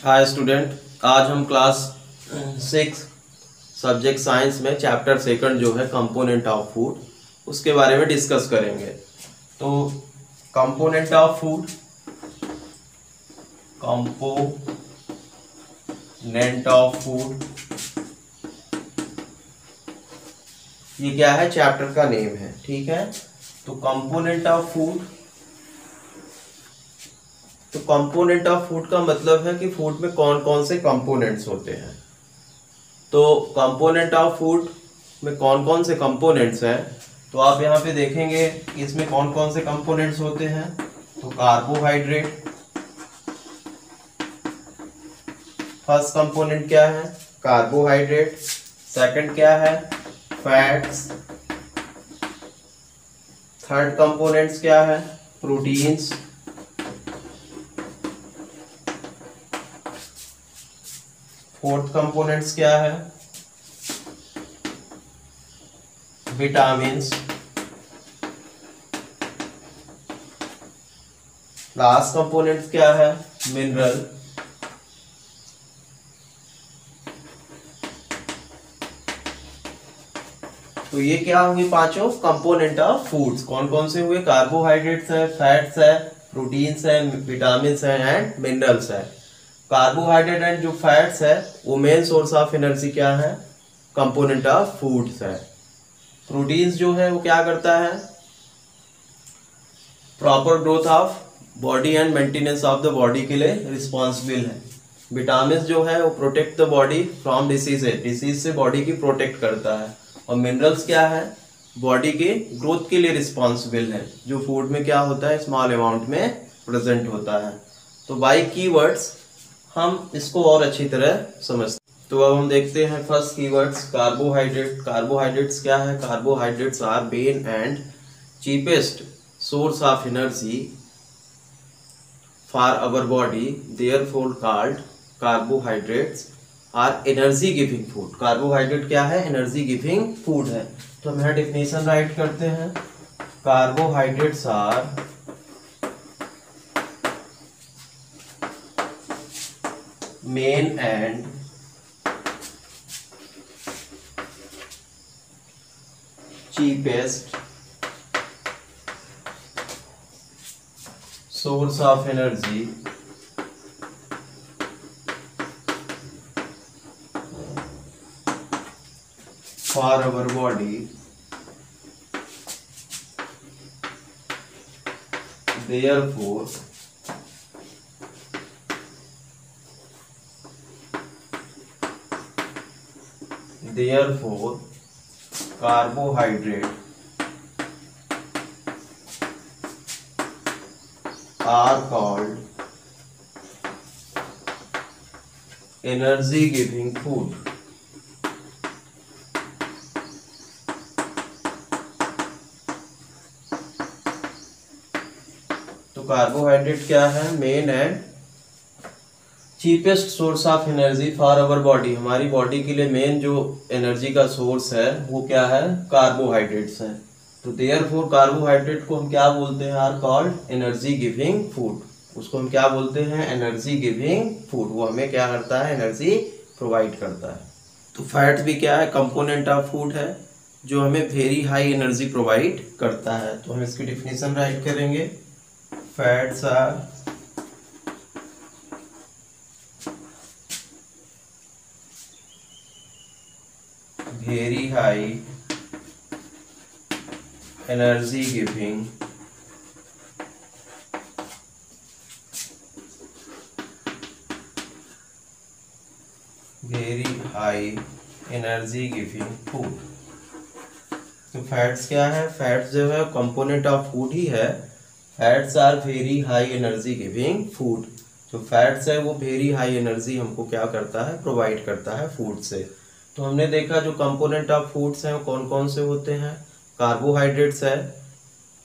Hi student, आज हम class 6 subject science में चैप्टर सेकंड जो है कंपोनेंट ऑफ फूड उसके बारे में डिस्कस करेंगे। तो कंपोनेंट ऑफ फूड, ये क्या है, चैप्टर का नेम है। ठीक है, तो कंपोनेंट ऑफ फूड का मतलब है कि फूड में कौन कौन से कंपोनेंट्स होते हैं। तो कंपोनेंट ऑफ फूड में कौन कौन से कंपोनेंट्स हैं, तो आप यहाँ पे देखेंगे कि इसमें कौन कौन से कंपोनेंट्स होते हैं। तो कार्बोहाइड्रेट, फर्स्ट कंपोनेंट क्या है, कार्बोहाइड्रेट। सेकंड क्या है, फैट्स। थर्ड कंपोनेंट्स क्या है, प्रोटीन्स। फोर्थ कंपोनेंट्स क्या है, विटामिन्स। लास्ट कंपोनेंट्स क्या है, मिनरल। तो ये क्या होंगे, पांचों कंपोनेंट ऑफ फूड्स। कौन कौन से हुए, कार्बोहाइड्रेट्स है, फैट्स है, प्रोटीन्स है, विटामिन्स है एंड मिनरल्स है। कार्बोहाइड्रेट एंड जो फैट्स है वो मेन सोर्स ऑफ एनर्जी क्या है, कंपोनेंट ऑफ फूड्स है। प्रोटीन्स जो है वो क्या करता है, proper growth of body and maintenance of the body के लिए रिस्पॉन्सिबल है। विटामिन जो है वो protect the body from disease से बॉडी की प्रोटेक्ट करता है। और मिनरल्स क्या है, बॉडी के ग्रोथ के लिए रिस्पॉन्सिबल है, जो फूड में क्या होता है, स्मॉल अमाउंट में प्रेजेंट होता है। तो बाय कीवर्ड्स हम इसको और अच्छी तरह समझते हैं। तो अब हम देखते हैं फर्स्ट कीवर्ड्स, कार्बोहाइड्रेट। कार्बोहाइड्रेट्स क्या है, carbohydrates are main and cheapest source of energy for our body, therefore called carbohydrates are energy giving food. Carbohydrate क्या है, एनर्जी गिविंग फूड है। तो हम यहाँ डेफिनेशन राइट करते हैं, carbohydrates are main and cheapest source of energy for our body, therefore carbohydrate are called energy giving food। तो carbohydrate क्या है, main and cheapest source of energy for our body. हमारी बॉडी के लिए main जो energy का source है वो क्या है, कार्बोहाइड्रेट्स है। तो देयरफॉर कार्बोहाइड्रेट को हम क्या बोलते हैं, are called energy giving food. उसको हम क्या बोलते हैं, एनर्जी गिविंग फूड। वो हमें क्या करता है, एनर्जी प्रोवाइड करता है। तो फैट भी क्या है, कंपोनेंट ऑफ फूड है जो हमें वेरी हाई एनर्जी प्रोवाइड करता है। तो हम इसकी डेफिनेशन राइट करेंगे, fats are very high energy giving food। तो फैट्स क्या है, फैट्स जो है कंपोनेंट ऑफ फूड ही है। Fats are very high energy giving food. जो फैट्स है वो वेरी हाई एनर्जी हमको क्या करता है, प्रोवाइड करता है फूड से। तो हमने देखा जो कंपोनेंट ऑफ फूड्स हैं वो कौन कौन से होते हैं, कार्बोहाइड्रेट्स है,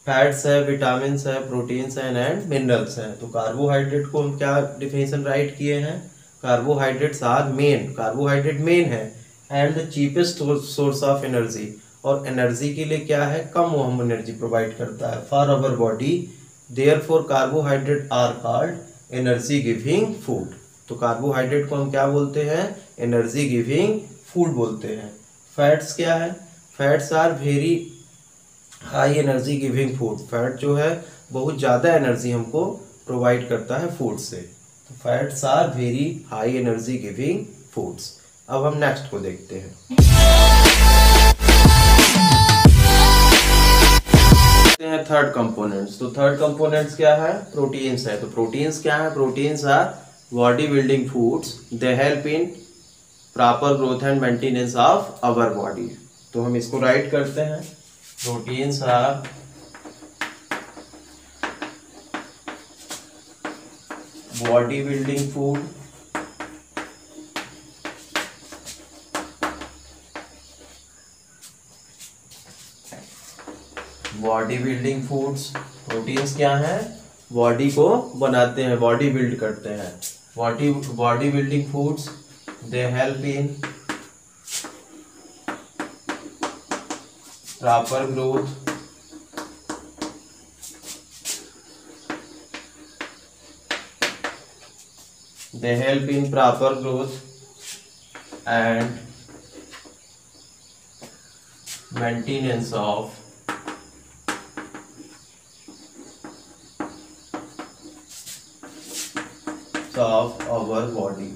फैट्स है, विटामिन्स है, प्रोटीन्स हैं एंड मिनरल्स हैं। तो कार्बोहाइड्रेट को हम क्या डिफिनेशन राइट किए हैं, carbohydrates are main, carbohydrate main है and the cheapest source of energy. और एनर्जी के लिए क्या है, कम वो हम एनर्जी प्रोवाइड करता है for our body, therefore carbohydrate are called energy giving food. तो कार्बोहाइड्रेट को हम क्या बोलते हैं, एनर्जी गिविंग फूड बोलते हैं। फैट्स क्या है, fats are very high energy giving food, fat जो है बहुत ज़्यादा एनर्जी हमको प्रोवाइड करता है फूड से। तो fats are very high energy giving foods. अब हम नेक्स्ट को देखते हैं। Third components. तो थर्ड कंपोनेंट्स क्या है, प्रोटीन्स है। तो प्रोटीन्स क्या है, proteins are body building foods, they help in proper growth and maintenance of our body. तो हम इसको राइट करते हैं, proteins are body building food body building foods. Proteins क्या है, बॉडी को बनाते हैं, बॉडी बिल्ड करते हैं। Body building foods, they help in proper growth and maintenance of our body.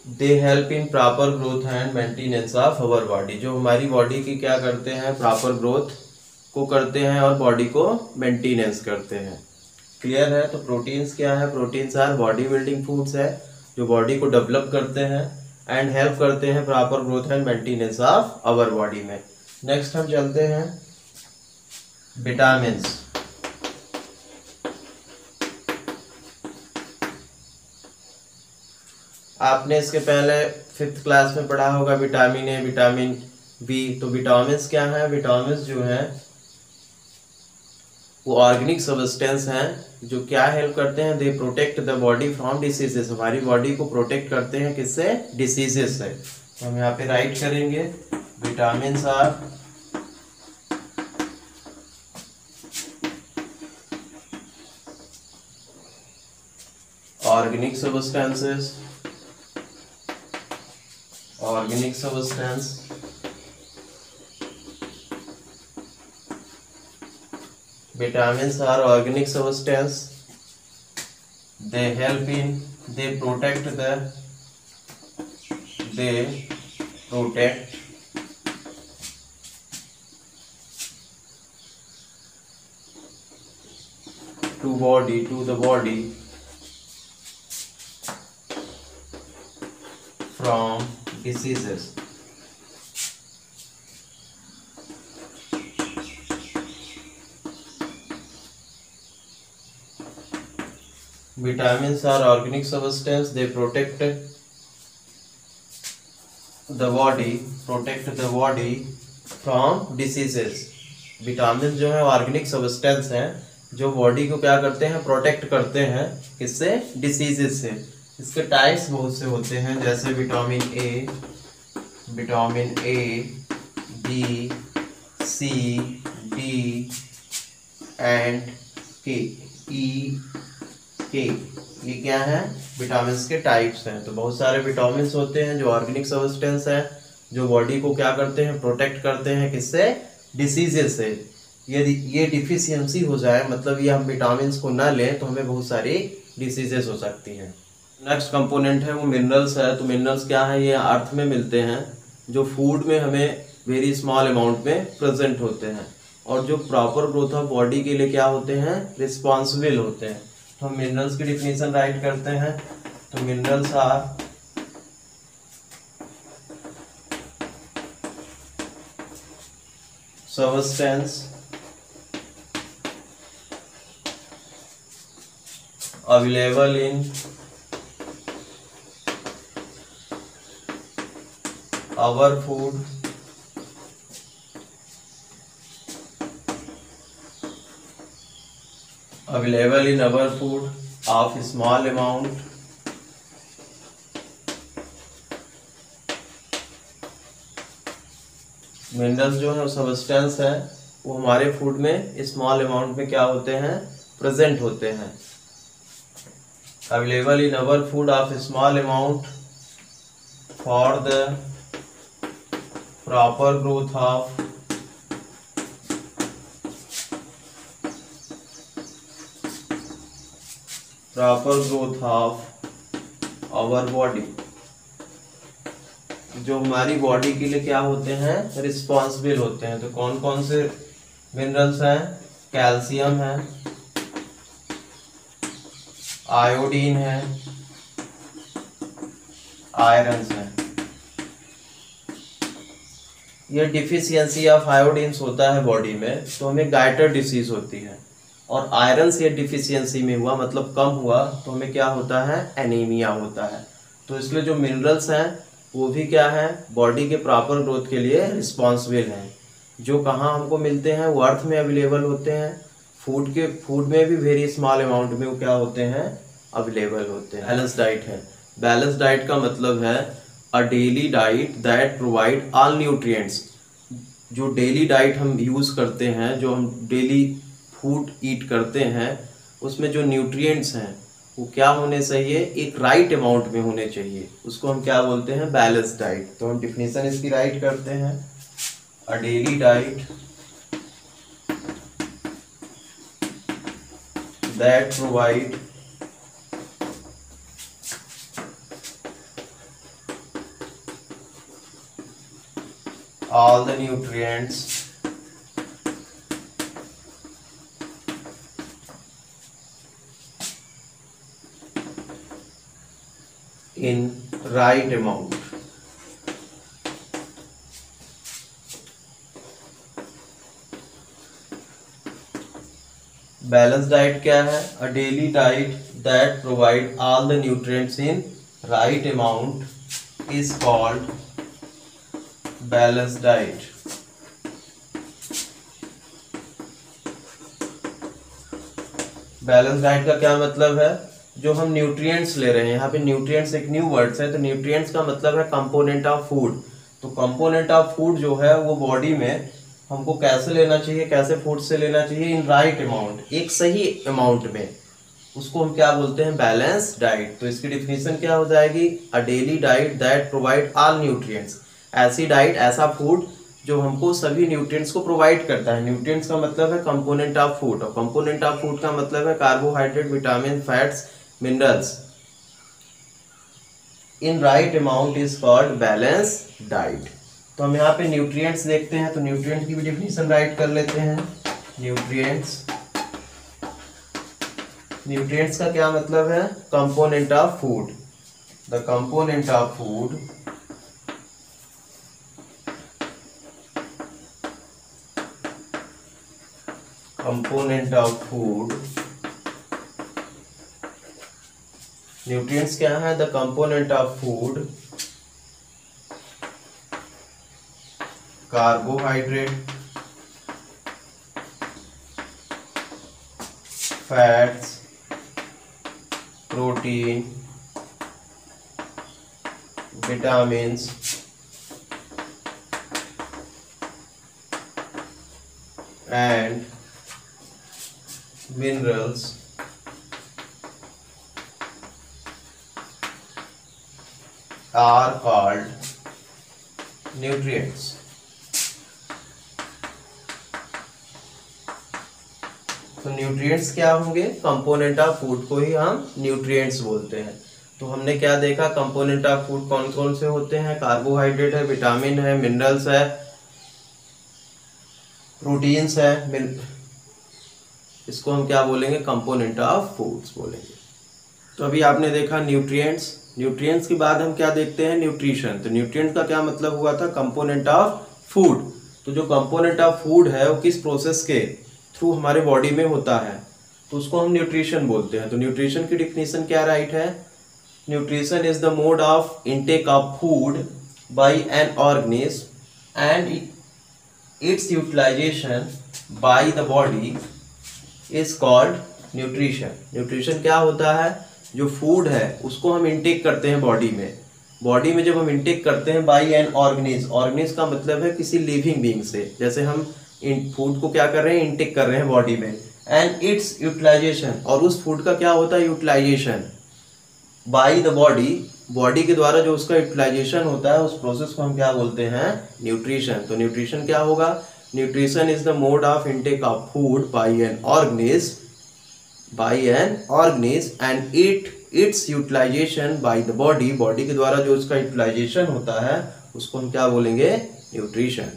They help in proper growth and maintenance of our body. जो हमारी body की क्या करते हैं, प्रॉपर ग्रोथ को करते हैं और बॉडी को मेंटेनेंस करते हैं। क्लियर है। तो प्रोटीन्स क्या है, proteins are body building foods है जो बॉडी को डेवलप करते हैं एंड हेल्प करते हैं proper growth and maintenance of our body में। नेक्स्ट हम चलते हैं विटामिन्स। आपने इसके पहले 5th क्लास में पढ़ा होगा विटामिन ए, विटामिन बी। तो विटामिन्स क्या है, विटामिन्स जो है वो ऑर्गेनिक सब्सटेंस हैं जो क्या हेल्प करते हैं, they protect the body from diseases. हमारी बॉडी को प्रोटेक्ट करते हैं किससे, डिसीजेस से। तो हम यहाँ पे राइट करेंगे, vitamins are organic substances, organic substance vitamins are organic substance, they help in, they protect to the body from diseases. Vitamins are organic substance, they protect the body from diseases. Vitamin जो है organic substance हैं जो body को क्या करते हैं, protect करते हैं किससे, डिसीजेस से। इसके टाइप्स बहुत से होते हैं, जैसे vitamin A, B, C, D and K, E, के। ये क्या है, विटामिन के टाइप्स हैं। तो बहुत सारे विटामिन होते हैं जो ऑर्गेनिक सब्सटेंस है जो बॉडी को क्या करते हैं, प्रोटेक्ट करते हैं किससे, डिसीजेस से। यदि ये डिफिशियंसी हो जाए, मतलब ये हम विटामिन को ना लें, तो हमें बहुत सारी डिसीजेस हो सकती हैं। नेक्स्ट कंपोनेंट है वो मिनरल्स है। तो मिनरल्स क्या है, ये अर्थ में मिलते हैं जो फूड में हमें वेरी स्मॉल अमाउंट में प्रेजेंट होते हैं और जो प्रॉपर ग्रोथ ऑफ बॉडी के लिए क्या होते हैं, रिस्पॉन्सिबल होते हैं। तो हम मिनरल्स की डिफिनीशन राइट करते हैं। तो minerals are substance available in our food of small amount minerals जो है सब्सटेंस है वो हमारे फूड में स्मॉल अमाउंट में क्या होते हैं, प्रेजेंट होते हैं। Available in our food of small amount for the proper growth of our body. जो हमारी बॉडी के लिए क्या होते हैं, रिस्पॉन्सिबल होते हैं। तो कौन कौन से मिनरल्स हैं? कैल्शियम है, आयोडीन है, आयरन है। ये डिफिशियंसी ऑफ आयोडीन्स होता है बॉडी में तो हमें गाइटर डिसीज होती है, और आयरन से डिफिशियंसी में हुआ मतलब कम हुआ तो हमें क्या होता है, एनीमिया होता है। तो इसलिए जो मिनरल्स हैं वो भी क्या है, बॉडी के प्रॉपर ग्रोथ के लिए रिस्पॉन्सिबल हैं। जो कहाँ हमको मिलते हैं, वो अर्थ में अवेलेबल होते हैं। फूड में भी वेरी स्मॉल अमाउंट में वो क्या होते हैं, अवेलेबल होते हैं। बैलेंस डाइट है। बैलेंस डाइट का मतलब है अ daily diet that provide all nutrients. जो डेली डाइट हम यूज करते हैं, जो हम डेली फूड ईट करते हैं, उसमें जो न्यूट्रिएंट्स हैं वो क्या होने चाहिए, एक राइट अमाउंट में होने चाहिए। उसको हम क्या बोलते हैं, बैलेंस डाइट। तो हम डिफिनेशन इसकी राइट करते हैं, अ daily diet that provide all the nutrients in right amount। Balance diet क्या है, अ daily diet that provide all the nutrients in right amount is called balance diet. Balance diet का क्या मतलब है, जो हम न्यूट्रिएंट्स ले रहे हैं, यहाँ पे न्यूट्रिएंट्स एक न्यू वर्ड्स है। तो न्यूट्रिएंट्स का मतलब है कंपोनेंट ऑफ फूड। तो कंपोनेंट ऑफ फूड जो है वो बॉडी में हमको कैसे लेना चाहिए, कैसे फूड से लेना चाहिए, इन राइट अमाउंट, एक सही अमाउंट में। उसको हम क्या बोलते हैं, बैलेंस डाइट। तो इसकी डिफिनेशन क्या हो जाएगी, अ daily diet that provide all nutrients. ऐसी डाइट, ऐसा फूड जो हमको सभी न्यूट्रिएंट्स को प्रोवाइड करता है। न्यूट्रिएंट्स का मतलब है कंपोनेंट ऑफ फूड, और कंपोनेंट ऑफ फूड का मतलब है carbohydrate, vitamin, fats, minerals in right amount is called balance diet. तो हम यहाँ पे न्यूट्रिएंट्स देखते हैं, तो न्यूट्रिएंट की भी डिफिनेशन राइट कर लेते हैं। न्यूट्रिएंट्स का क्या मतलब है, component of food. The component of food nutrients क्या है, the component of food, carbohydrate, fats, protein, vitamins and minerals are called nutrients। तो न्यूट्रिएंट्स क्या होंगे, कंपोनेंट ऑफ फूड को ही हम न्यूट्रिएंट्स बोलते हैं। तो हमने क्या देखा, कंपोनेंट ऑफ फूड कौन कौन से होते हैं, कार्बोहाइड्रेट है, विटामिन है, मिनरल्स है, प्रोटीन्स है। इसको हम क्या बोलेंगे, कंपोनेंट ऑफ फूड्स बोलेंगे। तो अभी आपने देखा न्यूट्रिएंट्स। न्यूट्रिएंट्स के बाद हम क्या देखते हैं, न्यूट्रिशन। तो न्यूट्रिएंट का क्या मतलब हुआ था, कंपोनेंट ऑफ फूड। तो जो कंपोनेंट ऑफ फूड है वो किस प्रोसेस के थ्रू हमारे बॉडी में होता है, तो उसको हम न्यूट्रिशन बोलते हैं। तो न्यूट्रिशन की डिफिनेशन क्या राइट है, nutrition is the mode of intake of food by an organism and its utilization by the body is called nutrition. Nutrition क्या होता है, जो फूड है उसको हम इनटेक करते हैं बॉडी में। बॉडी में जब हम इनटेक करते हैं बाय एन ऑर्गेनिज्म, ऑर्गेनिज्म का मतलब है किसी लिविंग बीइंग से। जैसे हम इन फूड को क्या कर रहे हैं, इनटेक कर रहे हैं बॉडी में, एंड इट्स यूटिलाइजेशन, और उस फूड का क्या होता है utilization by the body, body के द्वारा जो उसका यूटिलाइजेशन होता है उस प्रोसेस को हम क्या बोलते हैं न्यूट्रिशन। तो न्यूट्रिशन क्या होगा, nutrition is the mode of intake of food by an organism and its utilization by the body, body के द्वारा जो उसका यूटिलाइजेशन होता है उसको हम क्या बोलेंगे न्यूट्रिशन।